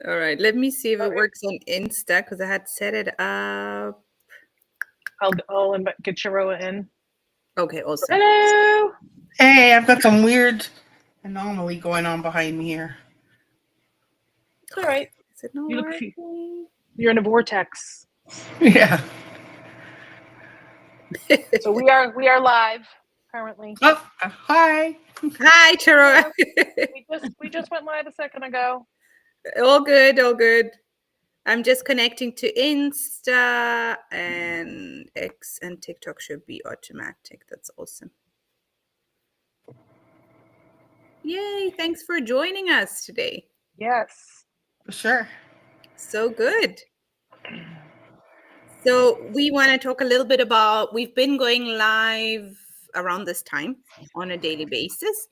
All right. Let me see if it works on Insta because I had set it up. I'll get Chiroa in. Okay, awesome. Hello. Hey, I've got some weird anomaly going on behind me here. It's all right. Is it not You look. working? You're in a vortex. Yeah. So we are live currently. Oh, hi. Hi, Charo. We just went live a second ago. All good, all good. I'm just connecting to Insta and X and TikTok should be automatic. That's awesome. Yay, thanks for joining us today. Yes. For sure. So good. So we want to talk a little bit about, we've been going live around this time on a daily basis.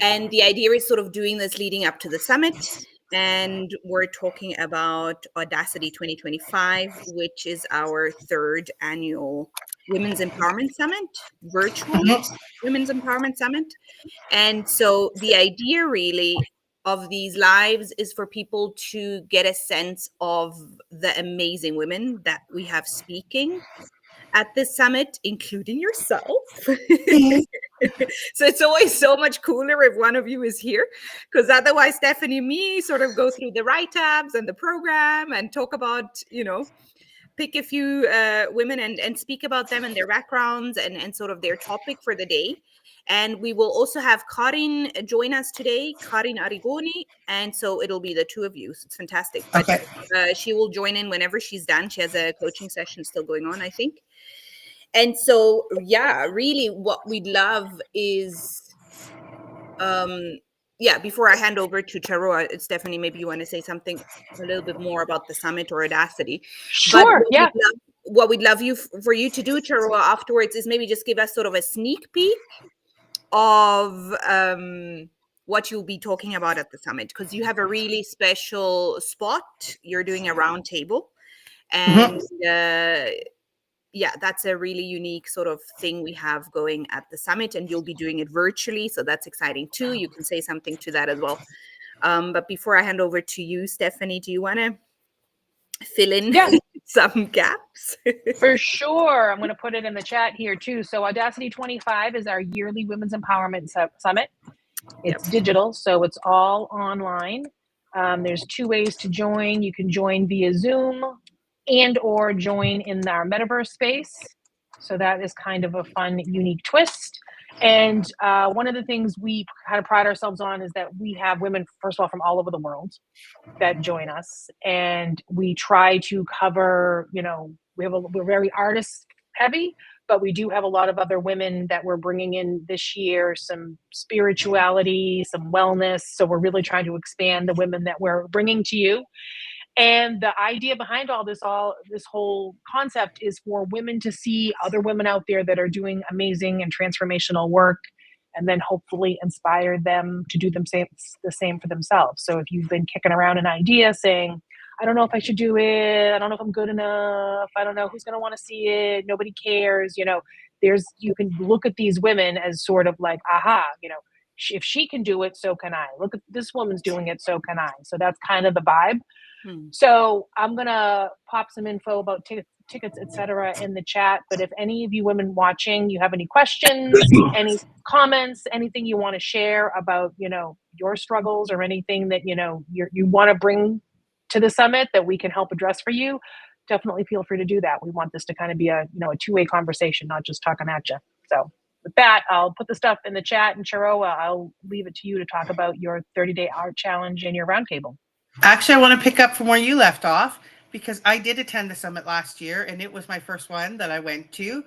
And the idea is sort of doing this leading up to the summit. And we're talking about AWEDACITY 2025, which is our third annual Women's Empowerment Summit, virtual Women's Empowerment Summit. And so the idea really of these lives is for people to get a sense of the amazing women that we have speaking at this summit, including yourself. So it's always so much cooler if one of you is here, because otherwise Stephanie and me sort of go through the write-ups and the program and talk about, pick a few women and speak about them and their backgrounds and sort of their topic for the day. And we will also have Karin join us today, Karin Arigoni. And so it'll be the two of you. So it's fantastic. But she will join in whenever she's done. She has a coaching session still going on, I think. And so, yeah, really what we'd love is, before I hand over to Charoa, Stephanie, maybe you want to say something a little bit more about the summit or AWEDACITY. Sure, but what we'd love for you to do, Charoa, afterwards is maybe just give us sort of a sneak peek of what you'll be talking about at the summit, because you have a really special spot. You're doing a round table. And that's a really unique sort of thing we have going at the summit, and you'll be doing it virtually. So that's exciting too. You can say something to that as well. But before I hand over to you, Stephanie, do you want to fill in some gaps? For sure. I'm going to put it in the chat here too. So AWEDACITY 25 is our yearly Women's Empowerment Summit. It's digital, so it's all online. There's two ways to join. You can join via Zoom and or join in our metaverse space. So that is kind of a fun, unique twist. And one of the things we kind of pride ourselves on is that we have women, first of all, from all over the world that join us. And we try to cover, we're very artist heavy, but we do have a lot of other women that we're bringing in this year, some spirituality, some wellness. So we're really trying to expand the women that we're bringing to you. And the idea behind this whole concept is for women to see other women out there that are doing amazing and transformational work, and then hopefully inspire them to do the same for themselves. So if you've been kicking around an idea saying, I don't know if I should do it, I don't know if I'm good enough, I don't know who's going to want to see it, nobody cares, you can look at these women as sort of like, aha, if she can do it, so can I. Look at this woman's doing it, so can I. So that's kind of the vibe. So I'm going to pop some info about tickets, etc. in the chat. But if any of you women watching, you have any questions, any comments, anything you want to share about, your struggles or anything that, you want to bring to the summit that we can help address for you, definitely feel free to do that. We want this to kind of be a two-way conversation, not just talking at you. So with that, I'll put the stuff in the chat, and Charoa, I'll leave it to you to talk about your 30-day art challenge and your roundtable. Actually, I want to pick up from where you left off, because I did attend the summit last year, and it was my first one that I went to.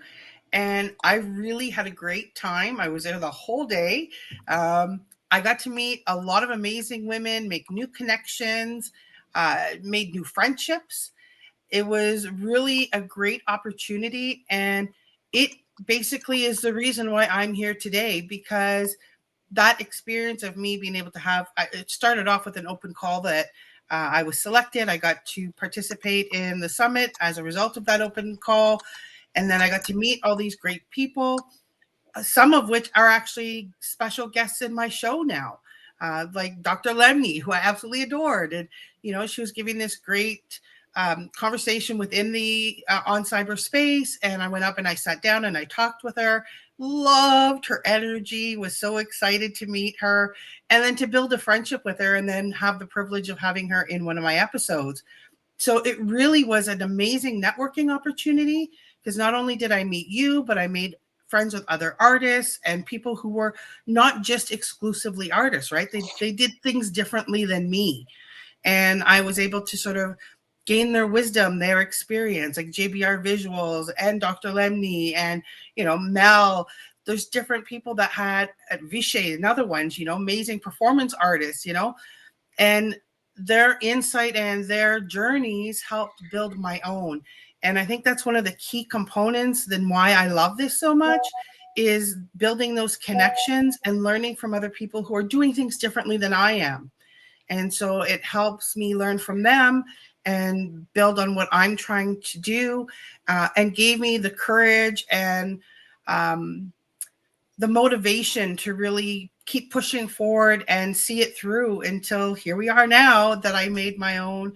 And I really had a great time. I was there the whole day. I got to meet a lot of amazing women, make new connections, made new friendships. It was really a great opportunity. And it basically is the reason why I'm here today, because that experience of me being able to have, it started off with an open call that I was selected. I got to participate in the summit as a result of that open call. And then I got to meet all these great people, some of which are actually special guests in my show now. like Dr. Lemney, who I absolutely adored. And, she was giving this great conversation within the on cyberspace. And I went up and I sat down and I talked with her, loved her energy, was so excited to meet her, and then to build a friendship with her and then have the privilege of having her in one of my episodes. So it really was an amazing networking opportunity, because not only did I meet you, but I made friends with other artists and people who were not just exclusively artists, right? They did things differently than me. And I was able to sort of gain their wisdom, their experience, like JBR Visuals and Dr. Lemney and, Mel. There's different people that had at Vishay and other ones, amazing performance artists, and their insight and their journeys helped build my own. And I think that's one of the key components then why I love this so much, is building those connections and learning from other people who are doing things differently than I am. And so it helps me learn from them and build on what I'm trying to do, and gave me the courage and the motivation to really keep pushing forward and see it through until here we are now, that I made my own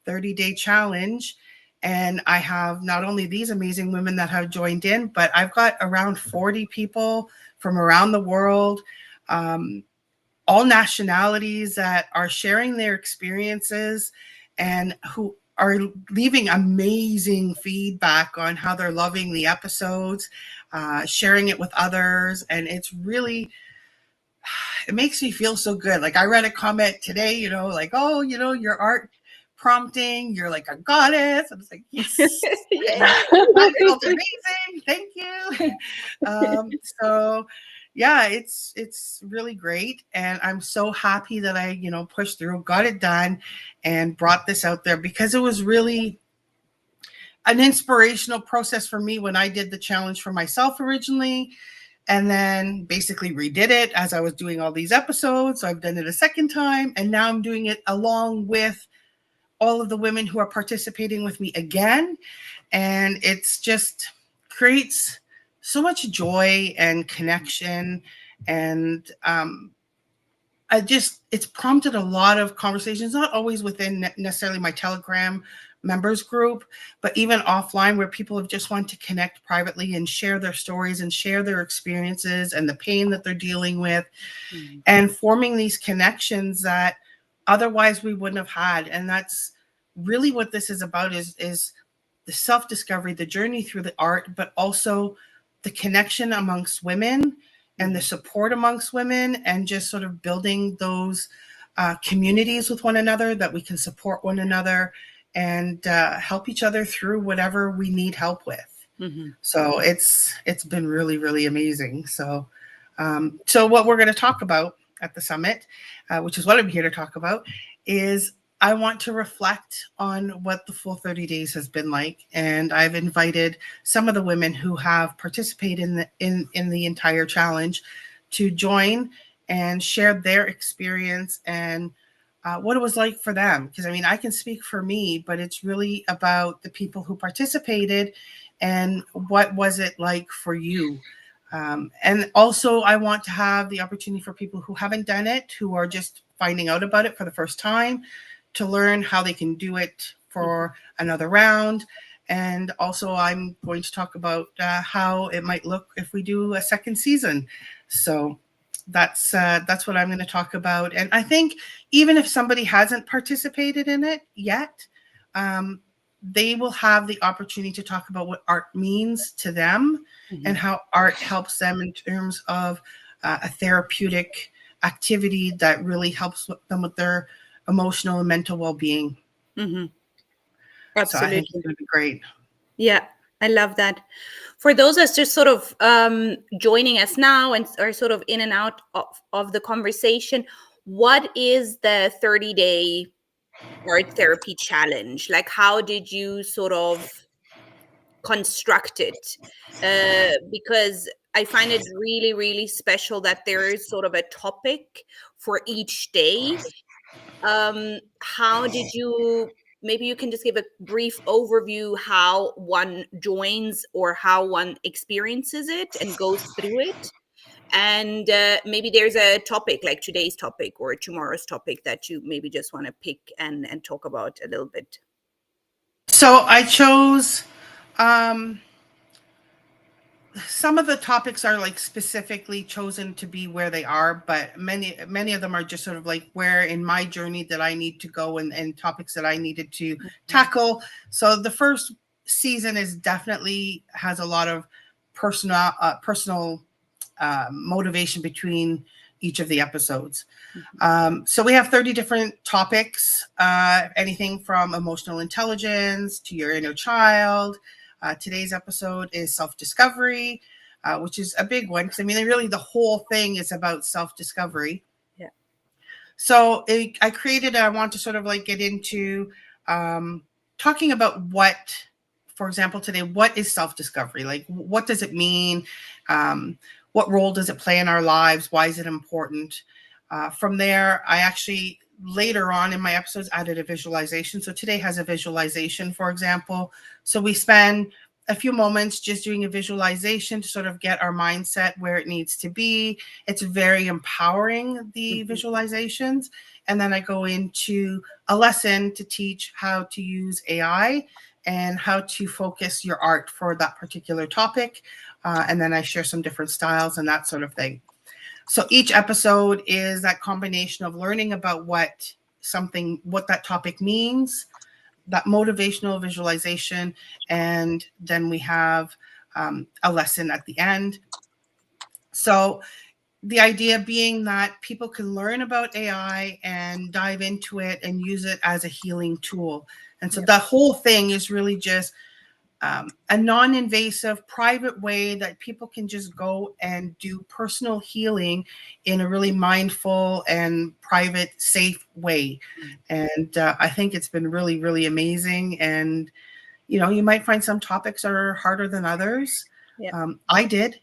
30-day challenge. And I have not only these amazing women that have joined in, but I've got around 40 people from around the world, all nationalities, that are sharing their experiences and who are leaving amazing feedback on how they're loving the episodes, sharing it with others. And it's really, it makes me feel so good. Like I read a comment today, like, oh, your art prompting, you're like a goddess. I was like, yes, that felt amazing. Thank you. So yeah, it's really great. And I'm so happy that I, pushed through, got it done, and brought this out there, because it was really an inspirational process for me when I did the challenge for myself originally, and then basically redid it as I was doing all these episodes. So I've done it a second time, and now I'm doing it along with all of the women who are participating with me again. And it's just creates so much joy and connection. And it's prompted a lot of conversations, not always within necessarily my Telegram members group, but even offline, where people have just wanted to connect privately and share their stories and share their experiences and the pain that they're dealing with, and forming these connections that otherwise we wouldn't have had. And that's really what this is about, is the self-discovery, the journey through the art, but also the connection amongst women and the support amongst women, and just sort of building those communities with one another, that we can support one another and help each other through whatever we need help with. So it's been really, really amazing. So what we're going to talk about at the summit, which is what I'm here to talk about, is I want to reflect on what the full 30 days has been like. And I've invited some of the women who have participated in the entire challenge to join and share their experience and what it was like for them. Because I can speak for me, but it's really about the people who participated and what was it like for you. And also I want to have the opportunity for people who haven't done it, who are just finding out about it for the first time, to learn how they can do it for another round. And also I'm going to talk about how it might look if we do a second season. So that's what I'm going to talk about. And I think even if somebody hasn't participated in it yet, they will have the opportunity to talk about what art means to them, and how art helps them in terms of a therapeutic activity that really helps them with their emotional and mental well-being. Absolutely. So I think it's going to be great. Yeah, I love that. For those that's just sort of joining us now and are sort of in and out of the conversation, what is the 30-day art therapy challenge? Like, how did you sort of construct it? Because I find it really, really special that there is sort of a topic for each day. How did you, maybe you can just give a brief overview how one joins or how one experiences it and goes through it, And maybe there's a topic like today's topic or tomorrow's topic that you maybe just want to pick and talk about a little bit. So I chose some of the topics are like specifically chosen to be where they are, but many of them are just sort of like where in my journey that I need to go, and topics that I needed to tackle. So the first season is definitely has a lot of personal motivation between each of the episodes. So we have 30 different topics, anything from emotional intelligence to your inner child. Today's episode is self-discovery, which is a big one because I mean, really, the whole thing is about self-discovery. Yeah. So I created. I want to sort of like get into talking about what, for example, today, what is self-discovery? Like, what does it mean? What role does it play in our lives? Why is it important? From there, I actually later on in my episodes added a visualization. So today has a visualization, for example. So we spend a few moments just doing a visualization to sort of get our mindset where it needs to be. It's very empowering, the visualizations. And then I go into a lesson to teach how to use AI and how to focus your art for that particular topic. And then I share some different styles and that sort of thing. So each episode is that combination of learning about what that topic means, that motivational visualization, and then we have a lesson at the end. So the idea being that people can learn about AI and dive into it and use it as a healing tool. And so the whole thing is really just a non-invasive, private way that people can just go and do personal healing in a really mindful and private, safe way. And I think it's been really, really amazing. And, you know, you might find some topics are harder than others. I did.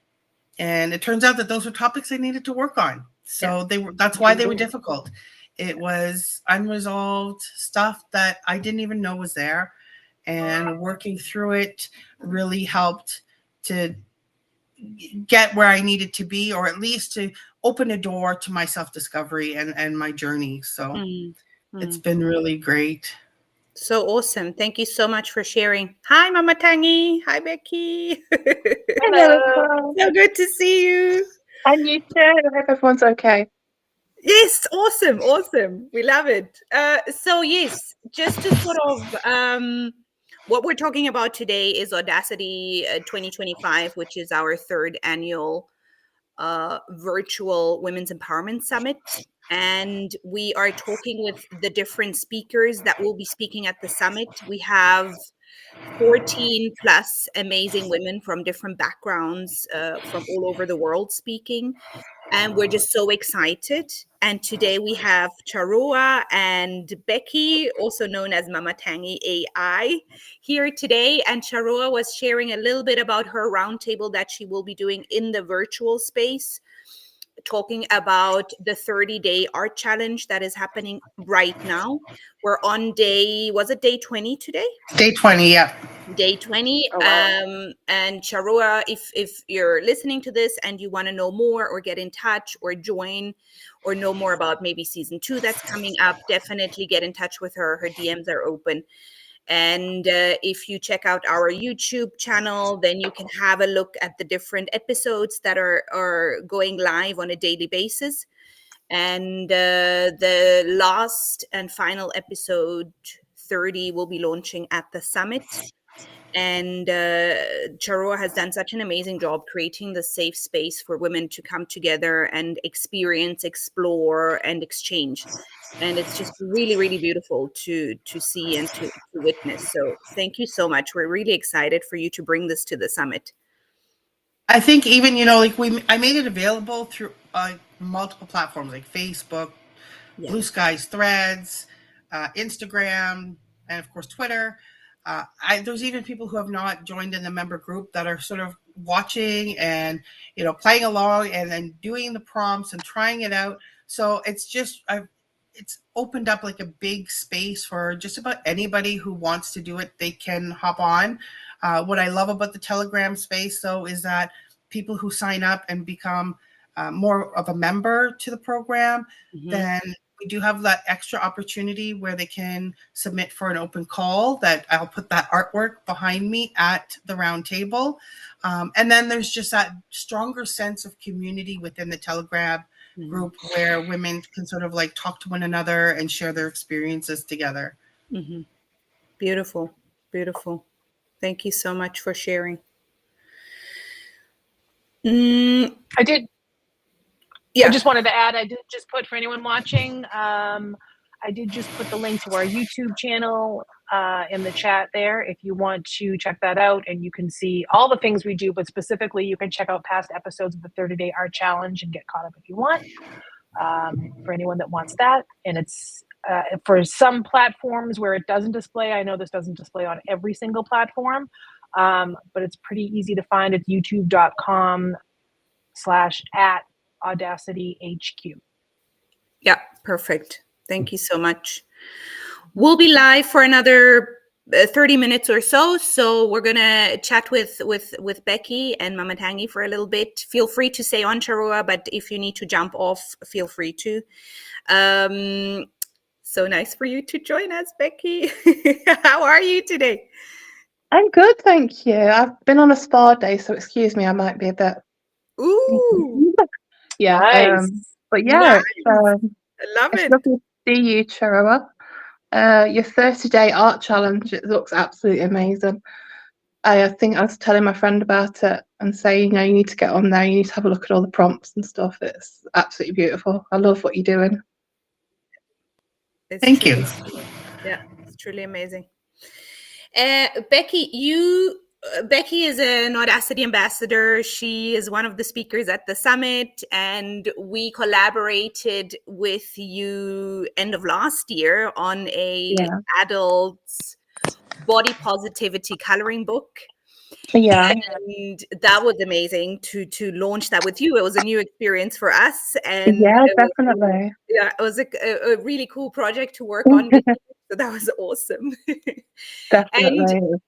And it turns out that those were topics I needed to work on. So that's why they were difficult. It was unresolved stuff that I didn't even know was there. And working through it really helped to get where I needed to be, or at least to open a door to my self-discovery and my journey. So it's been really great. So awesome. Thank you so much for sharing. Hi, Mama Tangi. Hi, Becky. Hello. So good to see you. And you too. I hope everyone's okay. Yes, awesome, awesome. We love it. So yes, just to sort of what we're talking about today is Audacity 2025, which is our third annual virtual Women's Empowerment Summit. And we are talking with the different speakers that will be speaking at the summit. We have 14 plus amazing women from different backgrounds from all over the world speaking. And we're just so excited. And today we have Charua and Becky, also known as Mama Tangi AI, here today. And Charua was sharing a little bit about her roundtable that she will be doing in the virtual space, talking about the 30-day art challenge that is happening right now. We're on day 20 today? Day 20, yeah. Day 20. Oh, wow. And Charua, if you're listening to this and you want to know more or get in touch or join or know more about maybe season 2 that's coming up, definitely get in touch with her. Her DMs are open. And if you check out our YouTube channel, then you can have a look at the different episodes that are going live on a daily basis. And the last and final episode 30 will be launching at the summit. And Charua has done such an amazing job creating the safe space for women to come together and experience, explore, and exchange. And it's just really, really beautiful to see and to witness. So thank you so much. We're really excited for you to bring this to the summit. I think even, you know, like I made it available through multiple platforms like Facebook, Blue Skies, Threads, Instagram, and of course Twitter. There's even people who have not joined in the member group that are sort of watching and, you know, playing along and then doing the prompts and trying it out. So it's just it's opened up like a big space for just about anybody who wants to do it. They can hop on. What I love about the Telegram space, though, is that people who sign up and become more of a member to the program, Mhm. then we do have that extra opportunity where they can submit for an open call that I'll put that artwork behind me at the round table. And then there's just that stronger sense of community within the Telegram group where women can sort of like talk to one another and share their experiences together. Mhm. Beautiful. Beautiful. Thank you so much for sharing. I did. Yeah. I just wanted to add, I did just put, for anyone watching, I did just put the link to our YouTube channel in the chat there if you want to check that out, and you can see all the things we do, but specifically you can check out past episodes of the 30-Day Art Challenge and get caught up if you want, for anyone that wants that. And it's for some platforms where it doesn't display. I know this doesn't display on every single platform, but it's pretty easy to find at youtube.com/@AudacityHQ. Yeah, perfect. Thank you so much. We'll be live for another 30 minutes or so. So we're gonna chat with Becky and Mama Tangi for a little bit. Feel free to stay on, Charua, but if you need to jump off, feel free to. So nice for you to join us, Becky. How are you today? I'm good, thank you. I've been on a spa day, so excuse me, I might be a bit. Ooh, Yeah. Nice. But yeah, nice. I love it's it. lovely to see you, Charua. Your 30-day art challenge, it looks absolutely amazing. I think I was telling my friend about it and saying, you need to get on there, you need to have a look at all the prompts and stuff. It's absolutely beautiful. I love what you're doing. Thank you. Yeah, it's truly amazing. Becky, Becky is an Audacity ambassador. She is one of the speakers at the summit, and we collaborated with you end of last year on a adult body positivity coloring book. Yeah. And that was amazing to launch that with you. It was a new experience for us, and Yeah, definitely. it was a really cool project to work on with you. So that was awesome. Definitely. And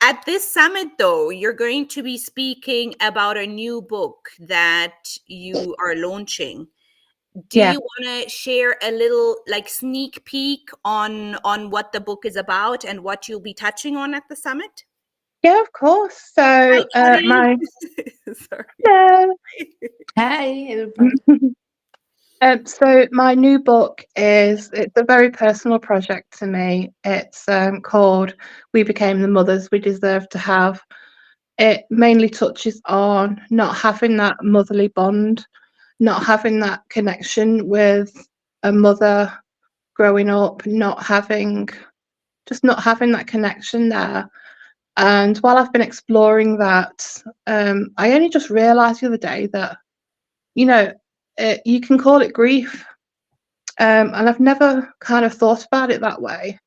at this summit, though, you're going to be speaking about a new book that you are launching. Do you want to share a little like sneak peek on what the book is about and what you'll be touching on at the summit? Yeah, of course. So Hi, sorry. Hello. Hi, everybody. So my new book it's a very personal project to me. It's called We Became the Mothers We Deserve to Have. It mainly touches on not having that motherly bond, not having that connection with a mother growing up, not having that connection there. And while I've been exploring that, I only just realised the other day that, you can call it grief. And I've never kind of thought about it that way.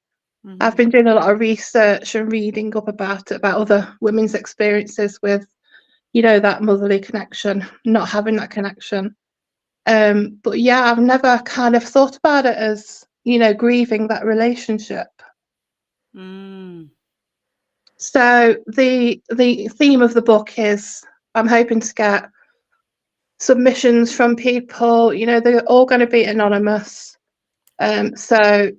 Mhm. I've been doing a lot of research and reading up about other women's experiences with, that motherly connection, not having that connection. But yeah, I've never kind of thought about it as, grieving that relationship. Mm. So the theme of the book is I'm hoping to get submissions from people, they're all going to be anonymous. So,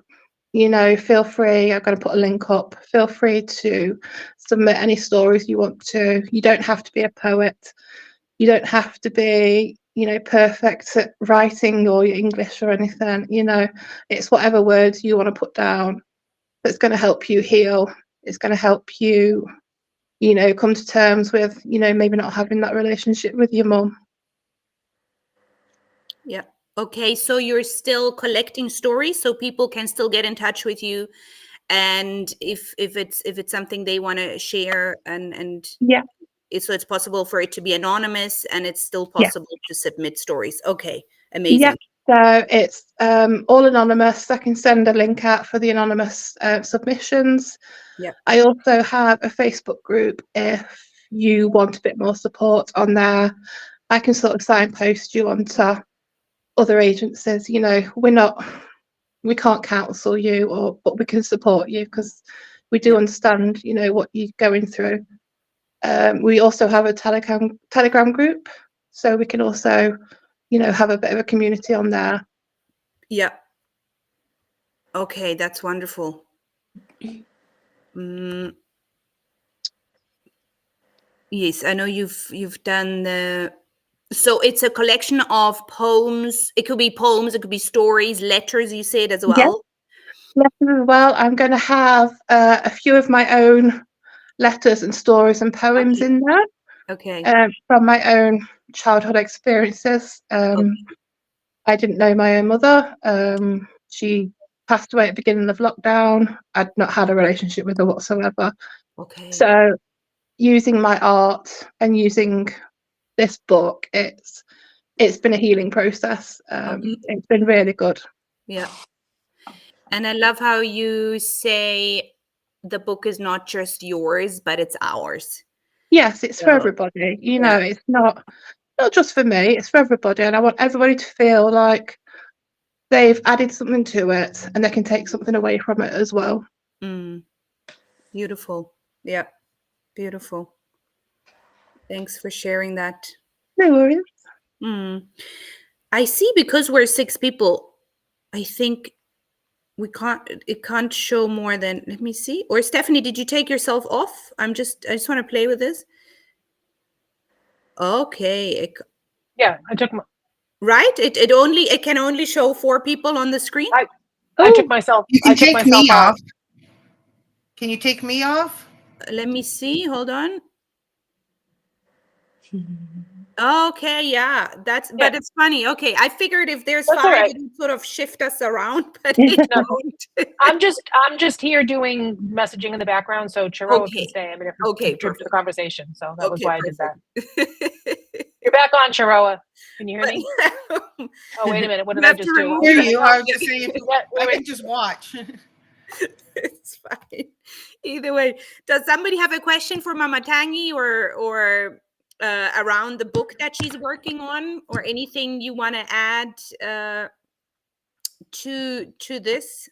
feel free, I'm going to put a link up, feel free to submit any stories you want to. You don't have to be a poet. You don't have to be, perfect at writing or your English or anything, it's whatever words you want to put down that's going to help you heal. It's going to help you, come to terms with, maybe not having that relationship with your mum. Yeah. Okay. So you're still collecting stories, so people can still get in touch with you, and if it's something they want to share, and Yeah. So it's possible for it to be anonymous, and it's still Yeah. possible to submit stories. Okay. Yeah. Amazing. So it's all anonymous. I can send a link out for the anonymous submissions. Yeah. I also have a Facebook group if you want a bit more support on there. I can sort of signpost you onto other agencies. We can't counsel you, but we can support you because we do understand, what you're going through. We also have a Telegram group, so we can also have a bit of a community on there. Yeah. Okay, that's wonderful. Yes, I know you've done the. So it's a collection of poems. It could be poems, it could be stories, letters, you said as well. Letters as well. I'm going to have a few of my own letters and stories and poems in there. Okay. From my own childhood experiences. I didn't know my own mother. She passed away at the beginning of lockdown. I'd not had a relationship with her whatsoever. Okay. So using my art and using this book, it's been a healing process. It's been really good. Yeah. And I love how you say the book is not just yours, but it's ours. Yes, it's for everybody. It's not just for me, it's for everybody. And I want everybody to feel like they've added something to it and they can take something away from it as well. Beautiful. Yeah. Beautiful. Thanks for sharing that. No worries. I see, because we're 6 people, I think it can't show more than, let me see. Or Stephanie, did you take yourself off? I just want to play with this. Okay. Yeah, I took my. Right? It can only show 4 people on the screen. I took myself. You can take me off. off. Can you take me off? Let me see. Hold on. Okay, yeah, but it's funny. Okay, I figured if there's That's 5, right. it would sort of shift us around, but it won't. I'm just here doing messaging in the background, so Chiroa can stay. I mean, if contribute to the conversation, so that was why I did that. You're back on, Chiroa. Can you hear me? Oh, wait a minute. What did I just do? Hear you. I was just saying, I can just watch. It's fine. Either way, does somebody have a question for Mama Tangi or around the book that she's working on, or anything you want to add to this?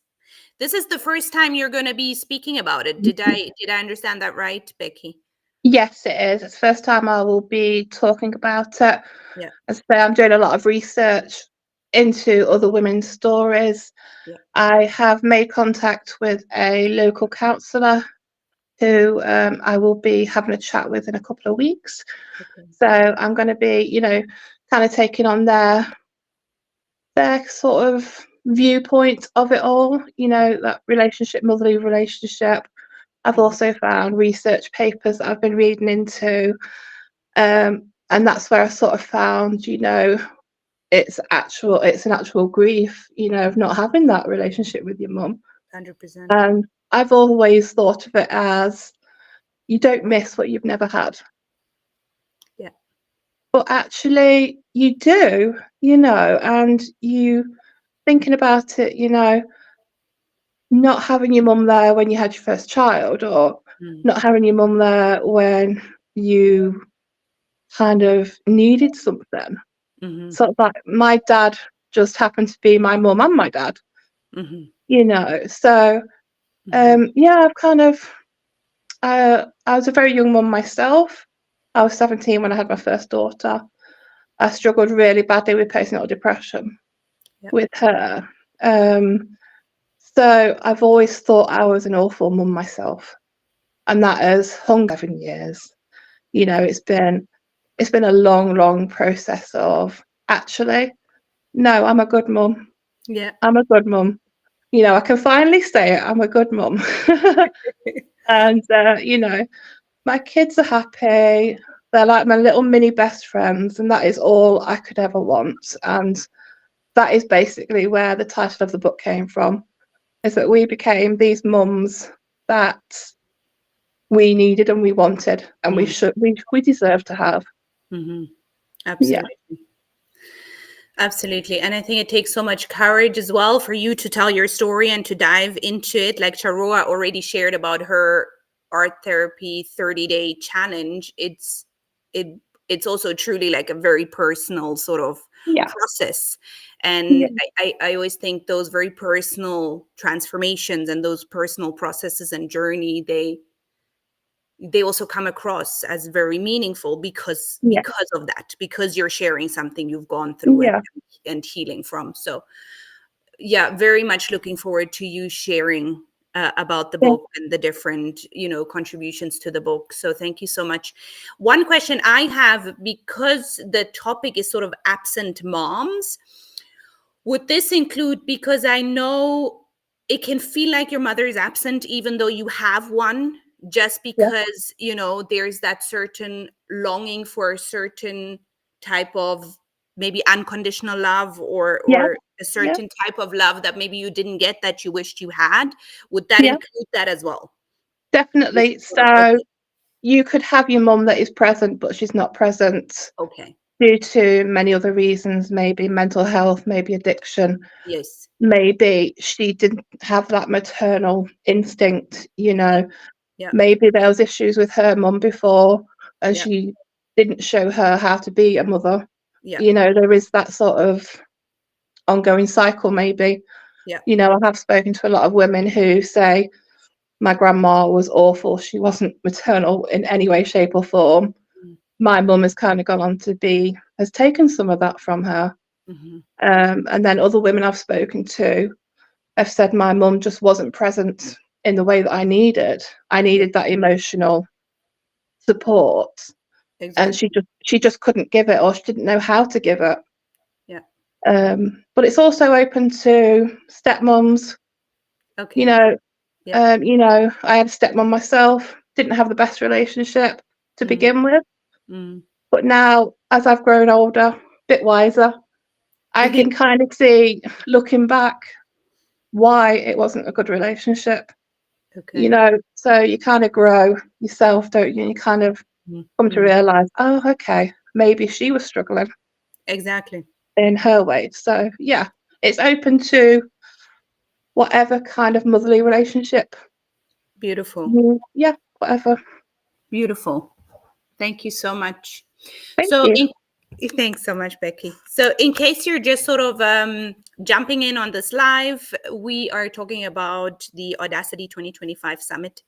This is the first time you're going to be speaking about it. Did I understand that right, Becky? Yes, it is. It's the first time I will be talking about it. Yeah. As I say, I'm doing a lot of research into other women's stories. Yeah. I have made contact with a local counsellor who I will be having a chat with in a couple of weeks. Okay. So I'm going to be, kind of taking on their sort of viewpoint of it all, that motherly relationship. I've also found research papers that I've been reading into, and that's where I sort of found, it's an actual grief, of not having that relationship with your mum. 100%. And I've always thought of it as you don't miss what you've never had. Yeah. But actually you do, and you thinking about it, not having your mum there when you had your first child, or not having your mum there when you kind of needed something. So like my dad just happened to be my mum and my dad. So I've kind of I was a very young mum myself. I was 17 when I had my first daughter. I struggled really badly with postnatal depression with her. So I've always thought I was an awful mum myself, and that has hung 7 years. It's been a long process of actually, no, I'm a good mum. Yeah. I'm a good mum. I can finally say it. I'm a good mum. And my kids are happy. They're like my little mini best friends, and that is all I could ever want. And that is basically where the title of the book came from, is that we became these mums that we needed and we wanted, and we deserve to have. Absolutely. Yeah. Absolutely. And I think it takes so much courage as well for you to tell your story and to dive into it. Like Charoa already shared about her art therapy 30-day challenge. It's also truly like a very personal sort of process. And I always think those very personal transformations and those personal processes and journey, they also come across as very meaningful because of that, because you're sharing something you've gone through and healing from. So yeah, very much looking forward to you sharing about the book and the different, contributions to the book. So thank you so much. One question I have, because the topic is sort of absent moms, would this include, because I know it can feel like your mother is absent even though you have one, just because, there's that certain longing for a certain type of maybe unconditional love or a certain type of love that maybe you didn't get that you wished you had. Would that include that as well? Definitely. So you could have your mum that is present, but she's not present. Okay. Due to many other reasons, maybe mental health, maybe addiction. Yes. Maybe she didn't have that maternal instinct, Yeah. Maybe there was issues with her mum before and she didn't show her how to be a mother. Yeah. There is that sort of ongoing cycle, maybe. Yeah. I have spoken to a lot of women who say, my grandma was awful. She wasn't maternal in any way, shape, or form. My mum has kind of gone on to has taken some of that from her. Mm-hmm. And then other women I've spoken to have said my mum just wasn't present in the way that I needed. I needed that emotional support. Exactly. And she just couldn't give it, or she didn't know how to give it. Yeah. But it's also open to stepmoms. Okay. I had a stepmom myself, didn't have the best relationship to begin with. But now, as I've grown older, a bit wiser, I can kind of see, looking back, why it wasn't a good relationship. Okay. So you kind of grow yourself, don't you? You kind of come to realize, oh, okay, maybe she was struggling. Exactly. In her way. So yeah, it's open to whatever kind of motherly relationship. Beautiful. Yeah, whatever. Beautiful. Thank you so much. Thank you. Thanks so much, Becky. So in case you're just sort of jumping in on this live, we are talking about the Audacity 2025 Summit,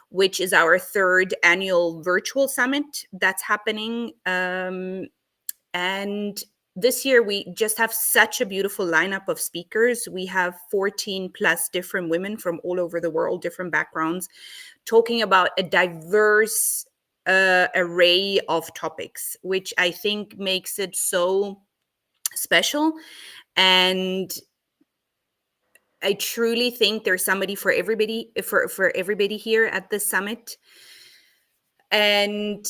which is our third annual virtual summit that's happening. And this year, we just have such a beautiful lineup of speakers. We have 14 plus different women from all over the world, different backgrounds, talking about a diverse array of topics, which I think makes it so special. And I truly think there's somebody for everybody, for everybody here at the summit. And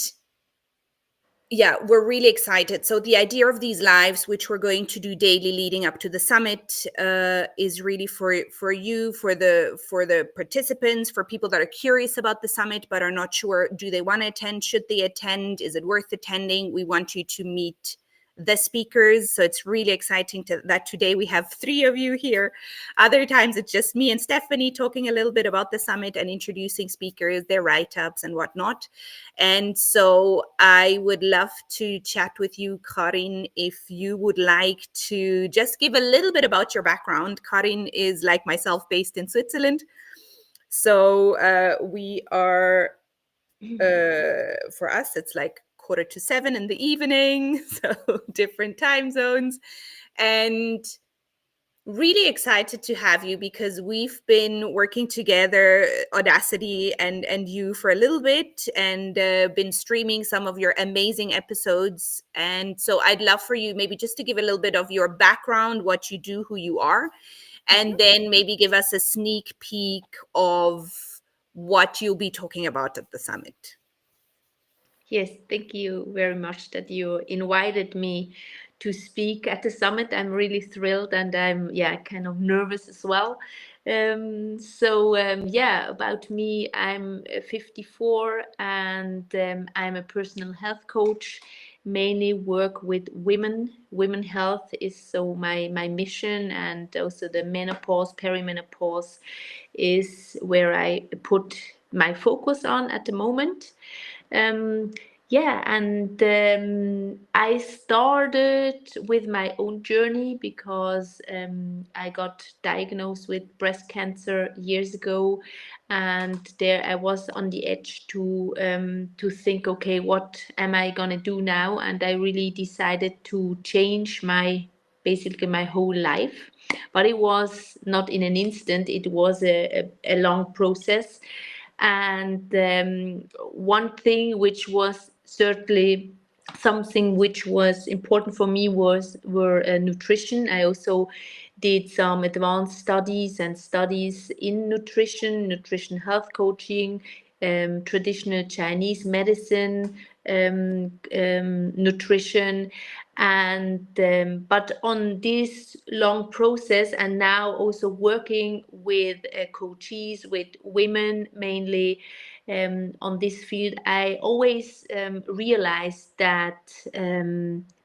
yeah, we're really excited. So the idea of these lives, which we're going to do daily leading up to the summit, is really for you, for the participants, for people that are curious about the summit but are not sure, do they want to attend? Should they attend? Is it worth attending? We want you to meet the speakers. So it's really exciting that today we have 3 of you here. Other times it's just me and Stephanie talking a little bit about the summit and introducing speakers, their write-ups and whatnot. And so I would love to chat with you, Karin, if you would like to just give a little bit about your background. Karin is, like myself, based in Switzerland. So we are, for us, it's like 6:45 in the evening, so different time zones. And really excited to have you because we've been working together, Audacity and you, for a little bit, and been streaming some of your amazing episodes. And so I'd love for you maybe just to give a little bit of your background, what you do, who you are, and then maybe give us a sneak peek of what you'll be talking about at the summit. Yes, thank you very much that you invited me to speak at the summit. I'm really thrilled, and I'm kind of nervous as well. About me, I'm 54, and I'm a personal health coach. Mainly work with women. Women health is so my mission, and also the menopause, perimenopause is where I put my focus on at the moment. yeah, and I started with my own journey because I got diagnosed with breast cancer years ago, and there I was on the edge to think, okay, what am I gonna do now? And I really decided to change my basically my whole life, but it was not in an instant. It was a long process. And one thing which was certainly something which was important for me were nutrition. I also did some advanced studies and studies in nutrition health coaching, traditional Chinese medicine, nutrition, and but on this long process, and now also working with coaches, with women mainly, on this field, I always realized that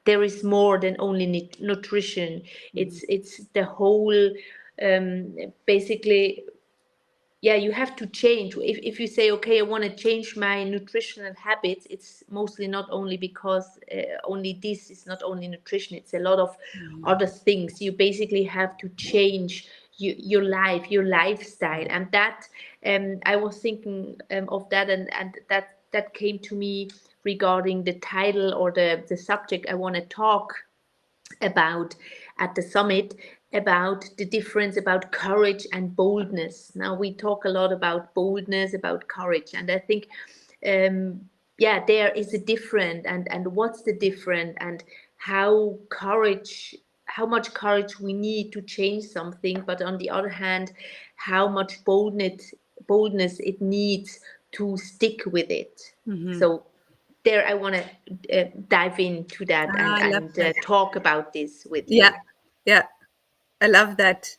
there is more than only nutrition. It's the whole, basically, yeah, you have to change. If you say, okay, I want to change my nutritional habits, it's mostly not only because only this is not only nutrition, it's a lot of other things. You basically have to change your life, your lifestyle. And that, I was thinking of that, and that came to me regarding the title or the subject I want to talk about at the summit, about the difference about courage and boldness. Now we talk a lot about boldness, about courage, and I think yeah, there is a difference, and what's the difference, and how much courage we need to change something, but on the other hand, how much boldness it needs to stick with it. So there I want to dive into that I love and that. talk about this with you. Yeah, yeah, I love that.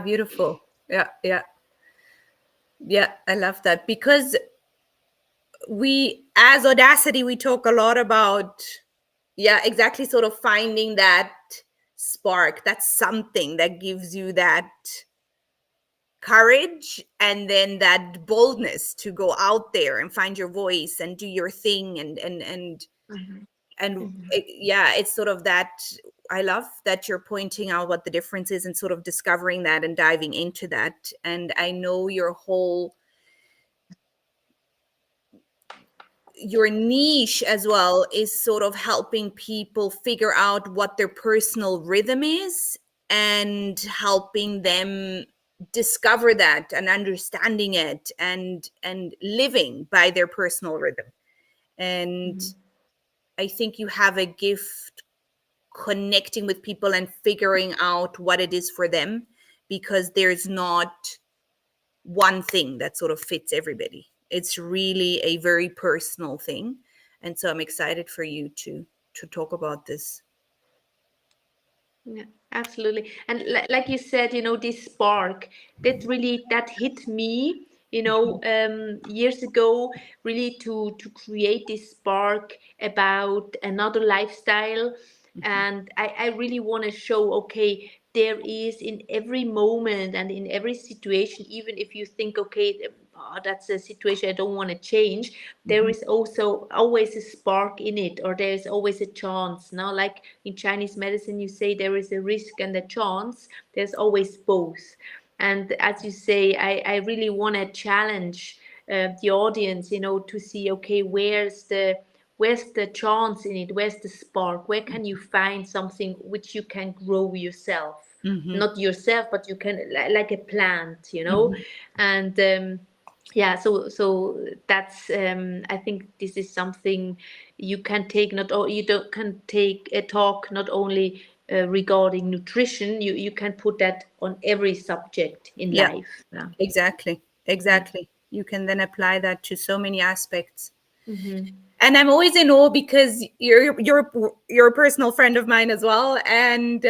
Beautiful. Yeah, yeah, yeah, I love that because we, as Audacity, we talk a lot about, yeah, exactly, sort of finding that spark, that's something that gives you that courage and then that boldness to go out there and find your voice and do your thing and yeah, it's sort of that. I love that you're pointing out what the difference is and sort of discovering that and diving into that. And I know your niche as well is sort of helping people figure out what their personal rhythm is and helping them discover that and understanding it and living by their personal rhythm. And I think you have a gift connecting with people and figuring out what it is for them, because there's not one thing that sort of fits everybody. It's really a very personal thing. And so I'm excited for you to talk about this. Yeah, absolutely. And like you said, this spark that hit me, years ago, really to create this spark about another lifestyle. And I really want to show, okay, there is in every moment and in every situation, even if you think, okay, that's a situation I don't want to change, there is also always a spark in it, or there is always a chance. Now, like in Chinese medicine, you say there is a risk and a chance. There's always both. And as you say, I really want to challenge the audience, to see, okay, where's the chance in it? Where's the spark? Where can you find something which you can grow yourself? Not yourself, but you can, like a plant, and yeah, so that's I think this is something you can take, you don't can take a talk not only regarding nutrition. You can put that on every subject in Yeah, life. Yeah. exactly. You can then apply that to so many aspects. Mm-hmm. And I'm always in awe because you're a personal friend of mine as well, and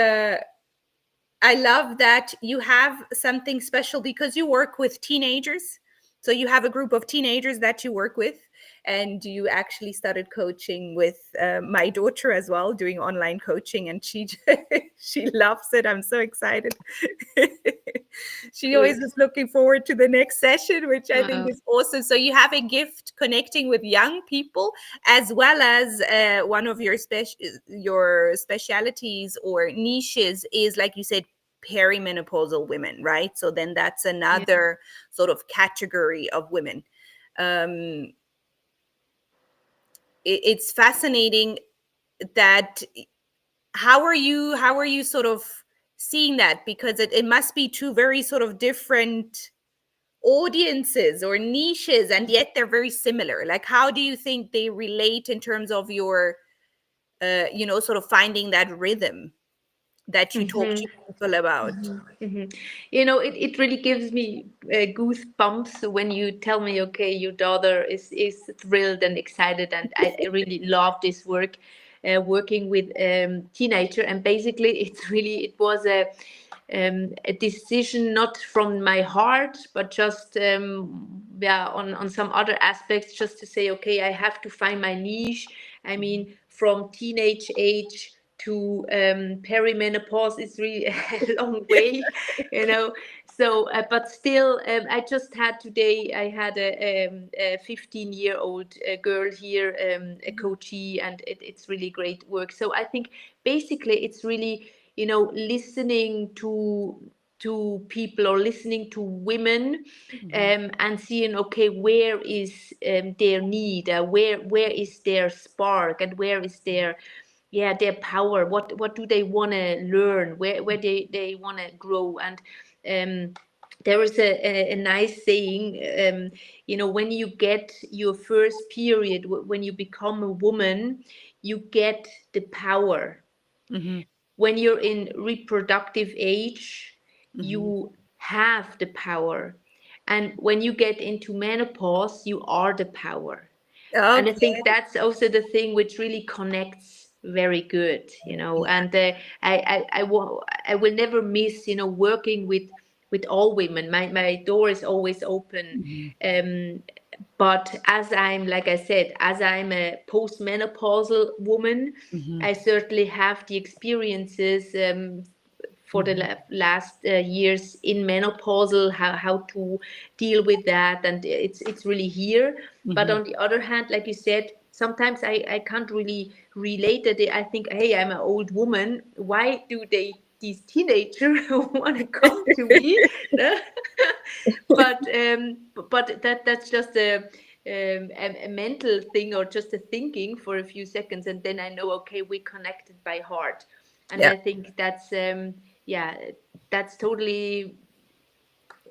I love that you have something special because you work with teenagers So you have a group of teenagers that you work with, and you actually started coaching with my daughter as well, doing online coaching, and she she loves it. I'm so excited. She always is looking forward to the next session, which I think is awesome. So you have a gift connecting with young people, as well as one of your specialities or niches is, like you said, perimenopausal women, right? So then that's another sort of category of women. It's fascinating that how are you sort of seeing that, because it must be two very sort of different audiences or niches, and yet they're very similar. Like, how do you think they relate in terms of your sort of finding that rhythm that you talk to people about? You know, it really gives me goosebumps when you tell me, okay, your daughter is thrilled and excited, and I really love this work, working with teenager. And basically, it was a decision not from my heart, but just on some other aspects, just to say, okay, I have to find my niche. I mean, from teenage age to perimenopause is really a long way, you know. So but still, I just had today, I had a 15-year-old girl here, a coachee, and it's really great work. So I think basically it's really, you know, listening to people, or listening to women, and seeing, okay, where is their need, where is their spark, and where is their their power, what do they want to learn, where they want to grow. And there is a nice saying, you know, when you get your first period, when you become a woman, you get the power. When you're in reproductive age, you have the power, and when you get into menopause, you are the power. And I think that's also the thing which really connects very good, you know. And I will never miss, you know, working with all women. My door is always open. But as I'm, like I said, as I'm a postmenopausal woman, I certainly have the experiences for the last years in menopausal, how to deal with that, and it's really here. But on the other hand, like you said, sometimes I can't really relate it. I think, hey, I'm an old woman, why do these teenagers want to come to me? but that's just a mental thing, or just a thinking for a few seconds, and then I know, okay, we connected by heart. And I think that's that's totally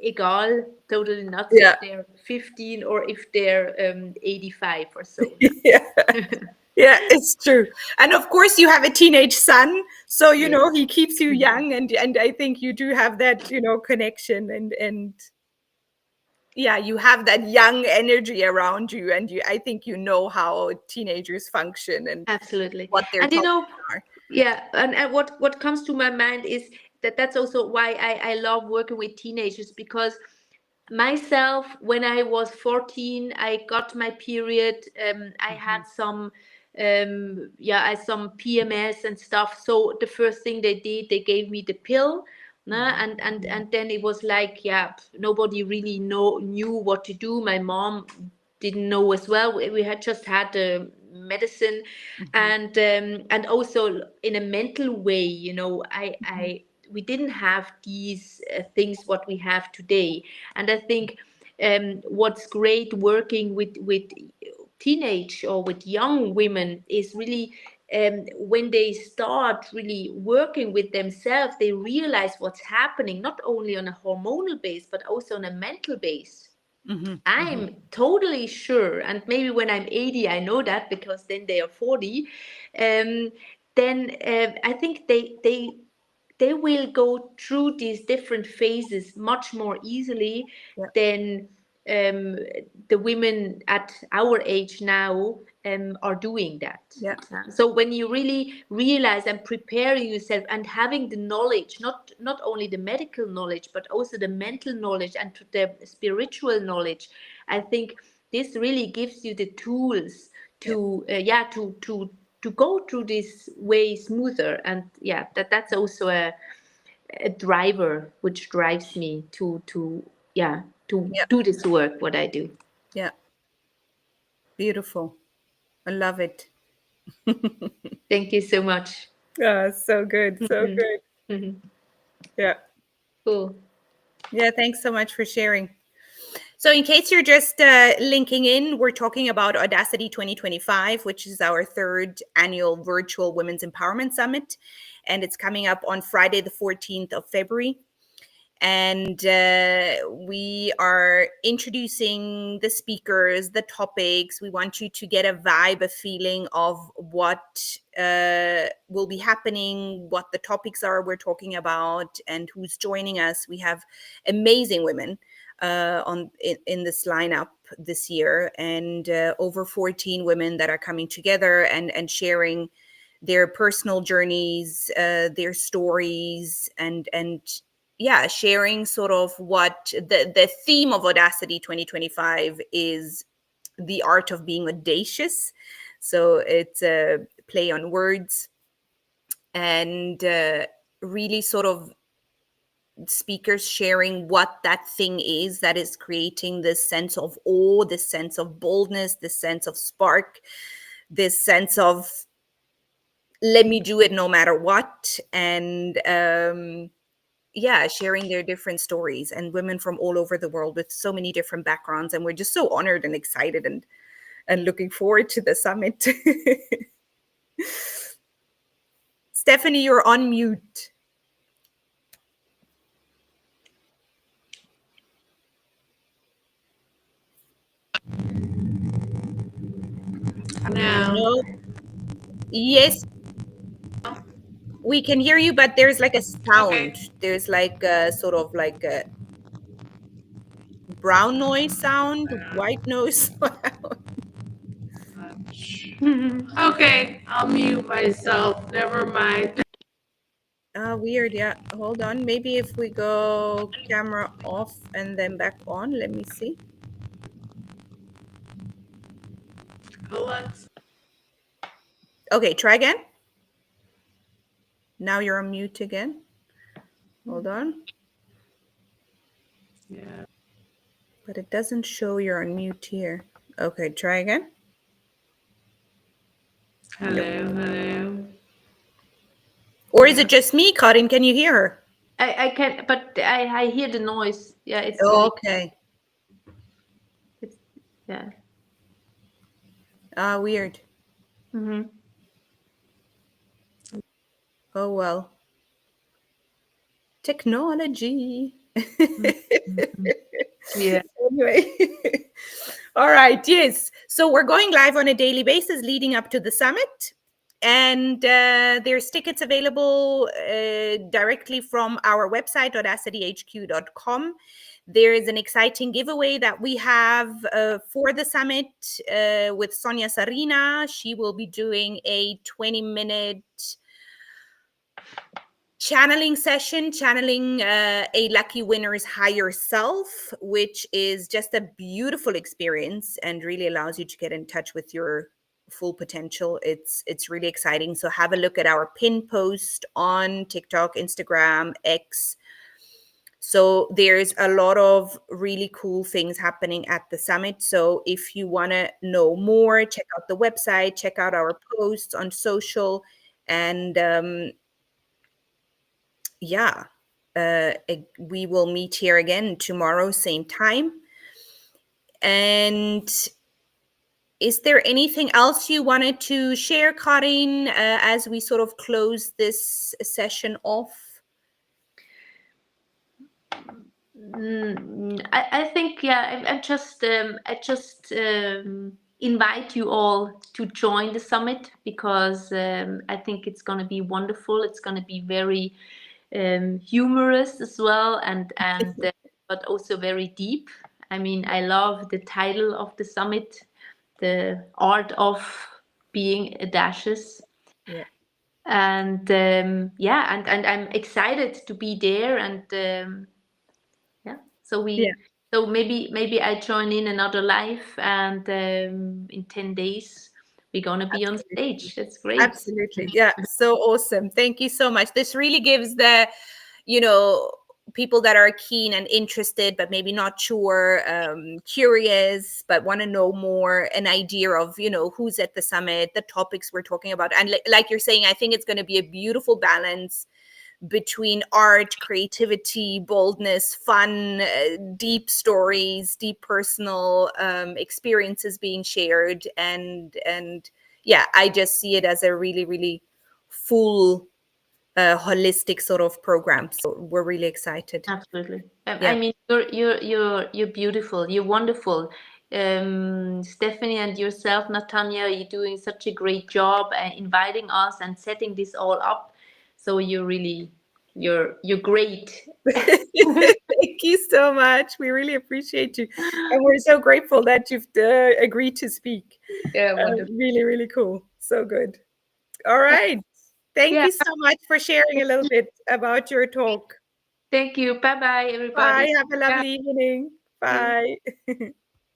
egal, totally nuts if they're 15 or if they're 85 or so. Yeah, it's true. And of course you have a teenage son, so you know he keeps you young, and I think you do have that, you know, connection, and yeah, you have that young energy around you, and I think you know how teenagers function and absolutely what their and you know are. and what comes to my mind is that's also why I love working with teenagers, because myself, when I was 14, I got my period. I had some some PMS and stuff. So the first thing they did, they gave me the pill. And then it was like, nobody really knew what to do. My mom didn't know as well. We had just had the medicine, and also in a mental way, you know, we didn't have these things what we have today. And I think what's great working with teenage or with young women is really when they start really working with themselves, they realize what's happening, not only on a hormonal base, but also on a mental base. I'm totally sure, and maybe when I'm 80, I know that, because then they are 40. Then I think they will go through these different phases much more easily than the women at our age now are doing that. Yeah. So when you really realize and preparing yourself and having the knowledge, not only the medical knowledge, but also the mental knowledge and the spiritual knowledge, I think this really gives you the tools to to go through this way smoother. And that's also a driver which drives me to do this work what I do. Yeah. Beautiful. I love it. Thank you so much. So good. So good. Mhm. Yeah. Cool. Yeah. Thanks so much for sharing. So in case you're just linking in, we're talking about Audacity 2025, which is our third annual virtual Women's Empowerment Summit. And it's coming up on Friday, the 14th of February. And we are introducing the speakers, the topics. We want you to get a vibe, a feeling of what will be happening, what the topics are we're talking about, and who's joining us. We have amazing women in this lineup this year, and over 14 women that are coming together and sharing their personal journeys, their stories, and sharing sort of what the theme of Audacity 2025 is: the art of being audacious. So it's a play on words, and really sort of speakers sharing what that thing is that is creating this sense of awe, this sense of boldness, this sense of spark, this sense of let me do it no matter what. And sharing their different stories, and women from all over the world with so many different backgrounds. And we're just so honored and excited and looking forward to the summit. Stephanie, you're on mute. No. Yes, we can hear you, but there's like a sound. Okay. There's like a sort of like a brown noise sound, white noise sound. Okay, I'll mute myself. Never mind. Weird. Yeah. Hold on. Maybe if we go camera off and then back on, let me see. Let's. Okay, try again. Now you're on mute again. Hold on. Yeah. But it doesn't show you're on mute here. Okay, try again. Hello, hello. Or is it just me, Karin? Can you hear her? I can, but I hear the noise. Yeah, it's okay. It's, yeah. Weird. Mm-hmm. Oh well. Technology. Yeah. Anyway. All right. Yes. So we're going live on a daily basis leading up to the summit. And there's tickets available directly from our website, audacityhq.com. There is an exciting giveaway that we have for the summit with Sonia Sarina. She will be doing a 20-minute channeling session, channeling a lucky winner's higher self, which is just a beautiful experience and really allows you to get in touch with your full potential. It's really exciting. So have a look at our pin post on TikTok, Instagram, X. So there's a lot of really cool things happening at the summit. So if you want to know more, check out the website, check out our posts on social, and we will meet here again tomorrow, same time. And is there anything else you wanted to share, Karin, as we sort of close this session off? I think I just invite you all to join the summit, because I think it's going to be wonderful. It's going to be very humorous as well, and but also very deep. I mean, I love the title of the summit, the art of being audacious. Yeah. And yeah, and I'm excited to be there. And yeah, so Yeah. so maybe I join in another live, and in 10 days we're gonna be on stage. That's great. Absolutely. Yeah. So awesome. Thank you so much. This really gives the, you know, people that are keen and interested, but maybe not sure, curious, but want to know more, an idea of, you know, who's at the summit, the topics we're talking about. And like you're saying, I think it's going to be a beautiful balance between art, creativity, boldness, fun, deep stories, deep personal experiences being shared, and yeah, I just see it as a really, really full, holistic sort of program. So we're really excited. Absolutely. Yeah. I mean, you're beautiful. You're wonderful. Stephanie and yourself, Natanya, you're doing such a great job inviting us and setting this all up. So you're really, you're great. Thank you so much. We really appreciate you. And we're so grateful that you've agreed to speak. Yeah, wonderful. Really, really cool. So good. All right. Thank Yeah. you so much for sharing a little bit about your talk. Thank you. Bye bye, everybody. Bye. Have a lovely evening. Bye.